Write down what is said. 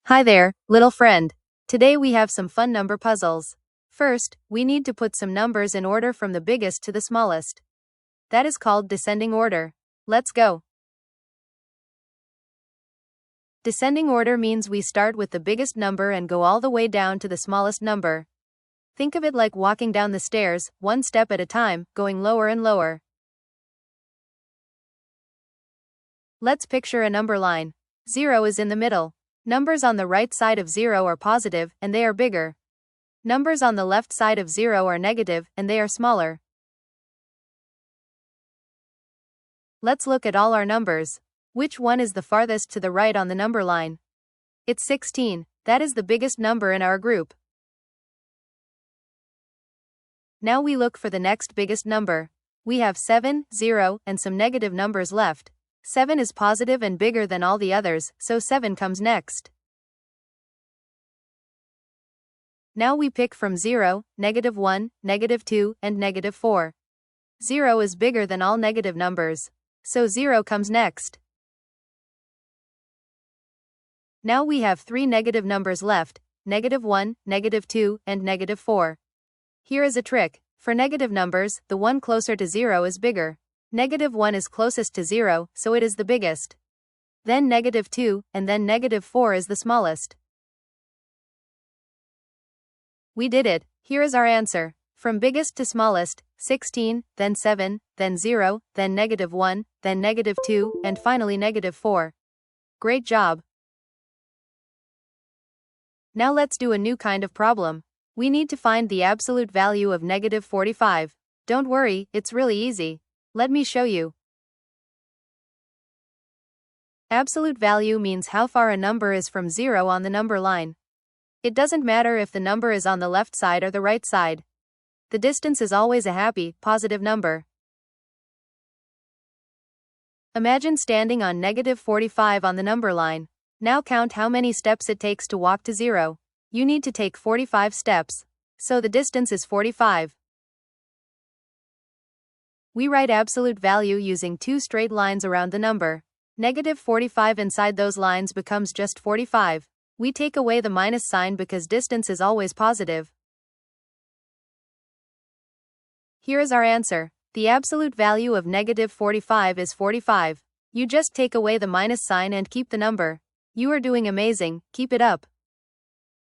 Hi there, little friend. Today we have some fun number puzzles. First, we need to put some numbers in order from the biggest to the smallest. That is called descending order. Let's go. Descending order means we start with the biggest number and go all the way down to the smallest number. Think of it like walking down the stairs, one step at a time, going lower and lower. Let's picture a number line. 0 is in the middle. Numbers on the right side of 0 are positive, and they are bigger. Numbers on the left side of 0 are negative, and they are smaller. Let's look at all our numbers. Which one is the farthest to the right on the number line? It's 16. That is the biggest number in our group. Now we look for the next biggest number. We have 7, 0, and some negative numbers left. 7 is positive and bigger than all the others, so 7 comes next. Now we pick from 0, -1, -2, and -4. 0 is bigger than all negative numbers, so 0 comes next. Now we have 3 negative numbers left, -1, -2, and -4. Here is a trick. For negative numbers, the one closer to 0 is bigger. -1 is closest to 0, so it is the biggest. Then -2, and then -4 is the smallest. We did it. Here is our answer. From biggest to smallest, 16, then 7, then 0, then -1, then -2, and finally -4. Great job. Now let's do a new kind of problem. We need to find the absolute value of -45. Don't worry, it's really easy. Let me show you. Absolute value means how far a number is from 0 on the number line. It doesn't matter if the number is on the left side or the right side. The distance is always a happy, positive number. Imagine standing on -45 on the number line. Now count how many steps it takes to walk to 0. You need to take 45 steps. So the distance is 45. We write absolute value using two straight lines around the number. -45 inside those lines becomes just 45. We take away the minus sign because distance is always positive. Here is our answer. The absolute value of -45 is 45. You just take away the minus sign and keep the number. You are doing amazing, keep it up.